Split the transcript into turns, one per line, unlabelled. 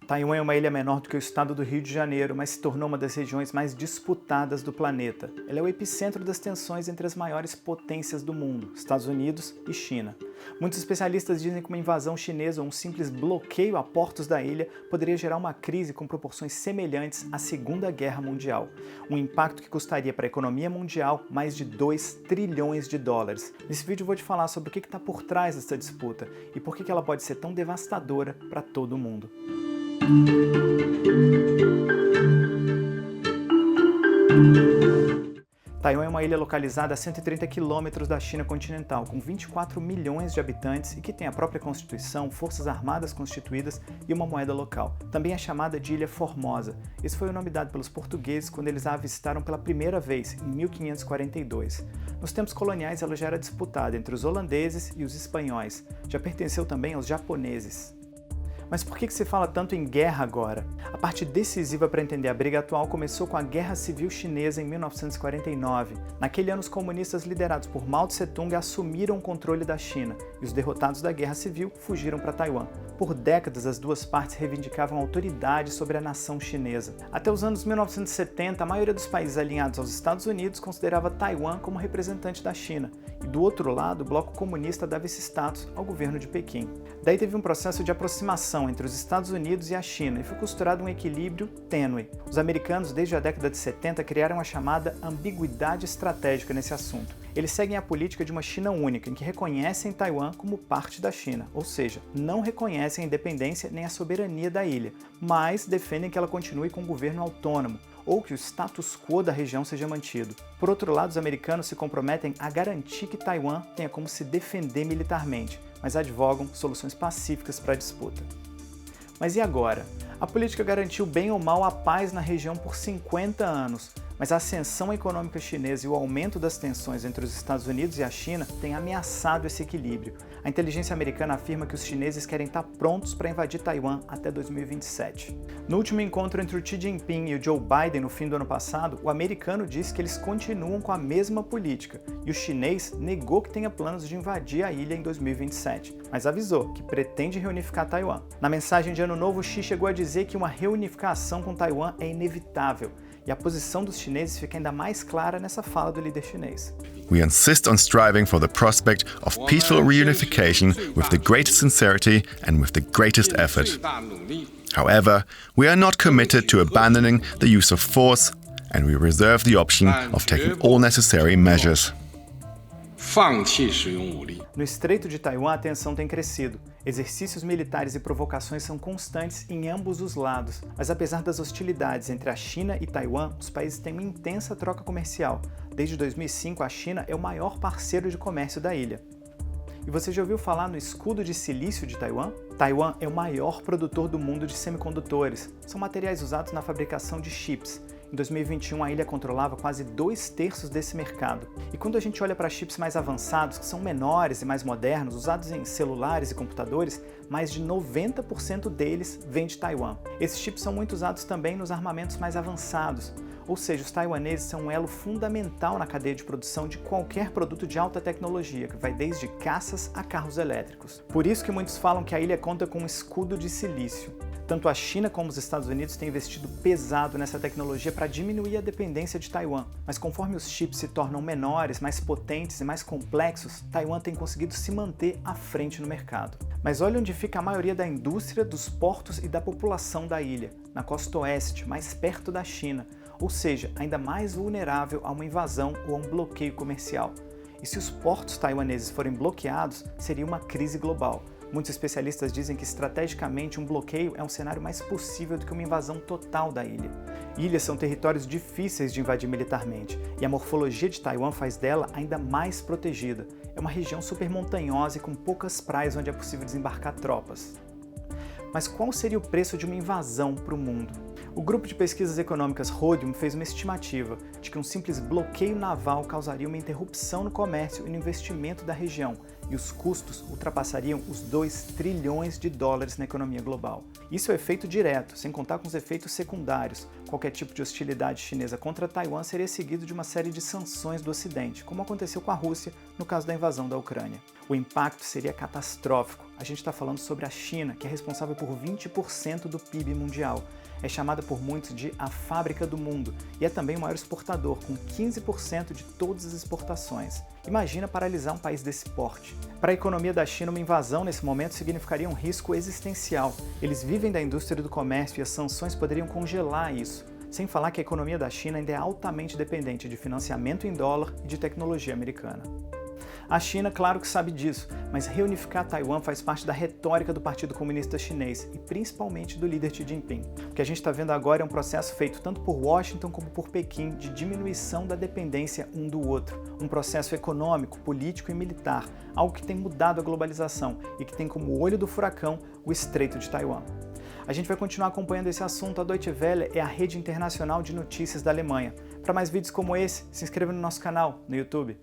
Taiwan é uma ilha menor do que o estado do Rio de Janeiro, mas se tornou uma das regiões mais disputadas do planeta. Ela é o epicentro das tensões entre as maiores potências do mundo, Estados Unidos e China. Muitos especialistas dizem que uma invasão chinesa ou um simples bloqueio a portos da ilha poderia gerar uma crise com proporções semelhantes à Segunda Guerra Mundial. Um impacto que custaria para a economia mundial mais de 2 trilhões de dólares. Nesse vídeo eu vou te falar sobre o que está por trás dessa disputa e por que ela pode ser tão devastadora para todo mundo. Taiwan é uma ilha localizada a 130 quilômetros da China continental, com 24 milhões de habitantes e que tem a própria constituição, forças armadas constituídas e uma moeda local. Também é chamada de Ilha Formosa. Esse foi o nome dado pelos portugueses quando eles a avistaram pela primeira vez, em 1542. Nos tempos coloniais ela já era disputada entre os holandeses e os espanhóis. Já pertenceu também aos japoneses. Mas por que se fala tanto em guerra agora? A parte decisiva para entender a briga atual começou com a Guerra Civil Chinesa em 1949. Naquele ano, os comunistas liderados por Mao Tse-tung assumiram o controle da China e os derrotados da Guerra Civil fugiram para Taiwan. Por décadas, as duas partes reivindicavam autoridade sobre a nação chinesa. Até os anos 1970, a maioria dos países alinhados aos Estados Unidos considerava Taiwan como representante da China. E do outro lado, o bloco comunista dava esse status ao governo de Pequim. Daí teve um processo de aproximação entre os Estados Unidos e a China e foi costurado um equilíbrio tênue. Os americanos, desde a década de 70, criaram a chamada ambiguidade estratégica nesse assunto. Eles seguem a política de uma China única, em que reconhecem Taiwan como parte da China, ou seja, não reconhecem a independência nem a soberania da ilha, mas defendem que ela continue com um governo autônomo, ou que o status quo da região seja mantido. Por outro lado, os americanos se comprometem a garantir que Taiwan tenha como se defender militarmente, mas advogam soluções pacíficas para a disputa. Mas e agora? A política garantiu bem ou mal a paz na região por 50 anos, mas a ascensão econômica chinesa e o aumento das tensões entre os Estados Unidos e a China têm ameaçado esse equilíbrio. A inteligência americana afirma que os chineses querem estar prontos para invadir Taiwan até 2027. No último encontro entre o Xi Jinping e o Joe Biden no fim do ano passado, o americano disse que eles continuam com a mesma política e o chinês negou que tenha planos de invadir a ilha em 2027, mas avisou que pretende reunificar Taiwan. Na mensagem de Ano Novo, Xi chegou a dizer que uma reunificação com Taiwan é inevitável. E a posição dos chineses fica ainda mais clara nessa fala do líder chinês.
We insist on striving for the prospect of peaceful reunification with the greatest sincerity and with the greatest effort. However, we are not committed to abandoning the use of force, and we reserve the option of taking all necessary measures.
No Estreito de Taiwan, a tensão tem crescido. Exercícios militares e provocações são constantes em ambos os lados. Mas apesar das hostilidades entre a China e Taiwan, os países têm uma intensa troca comercial. Desde 2005, a China é o maior parceiro de comércio da ilha. E você já ouviu falar no escudo de silício de Taiwan? Taiwan é o maior produtor do mundo de semicondutores. São materiais usados na fabricação de chips. Em 2021, a ilha controlava quase 2/3 desse mercado. E quando a gente olha para chips mais avançados, que são menores e mais modernos, usados em celulares e computadores, mais de 90% deles vem de Taiwan. Esses chips são muito usados também nos armamentos mais avançados. Ou seja, os taiwaneses são um elo fundamental na cadeia de produção de qualquer produto de alta tecnologia, que vai desde caças a carros elétricos. Por isso que muitos falam que a ilha conta com um escudo de silício. Tanto a China como os Estados Unidos têm investido pesado nessa tecnologia para diminuir a dependência de Taiwan. Mas conforme os chips se tornam menores, mais potentes e mais complexos, Taiwan tem conseguido se manter à frente no mercado. Mas olha onde fica a maioria da indústria, dos portos e da população da ilha, na costa oeste, mais perto da China, ou seja, ainda mais vulnerável a uma invasão ou a um bloqueio comercial. E se os portos taiwaneses forem bloqueados, seria uma crise global. Muitos especialistas dizem que estrategicamente um bloqueio é um cenário mais possível do que uma invasão total da ilha. Ilhas são territórios difíceis de invadir militarmente, e a morfologia de Taiwan faz dela ainda mais protegida. É uma região super montanhosa e com poucas praias onde é possível desembarcar tropas. Mas qual seria o preço de uma invasão para o mundo? O grupo de pesquisas econômicas Rhodium fez uma estimativa de que um simples bloqueio naval causaria uma interrupção no comércio e no investimento da região, e os custos ultrapassariam os 2 trilhões de dólares na economia global. Isso é efeito direto, sem contar com os efeitos secundários. Qualquer tipo de hostilidade chinesa contra Taiwan seria seguido de uma série de sanções do Ocidente, como aconteceu com a Rússia no caso da invasão da Ucrânia. O impacto seria catastrófico. A gente está falando sobre a China, que é responsável por 20% do PIB mundial. É chamada por muitos de a fábrica do mundo e é também o maior exportador, com 15% de todas as exportações. Imagina paralisar um país desse porte. Para a economia da China, uma invasão nesse momento significaria um risco existencial. Eles vivem da indústria do comércio e as sanções poderiam congelar isso. Sem falar que a economia da China ainda é altamente dependente de financiamento em dólar e de tecnologia americana. A China, claro que sabe disso, mas reunificar Taiwan faz parte da retórica do Partido Comunista Chinês e principalmente do líder Xi Jinping. O que a gente está vendo agora é um processo feito tanto por Washington como por Pequim de diminuição da dependência um do outro. Um processo econômico, político e militar, algo que tem mudado a globalização e que tem como olho do furacão o Estreito de Taiwan. A gente vai continuar acompanhando esse assunto. A Deutsche Welle é a rede internacional de notícias da Alemanha. Para mais vídeos como esse, se inscreva no nosso canal no YouTube.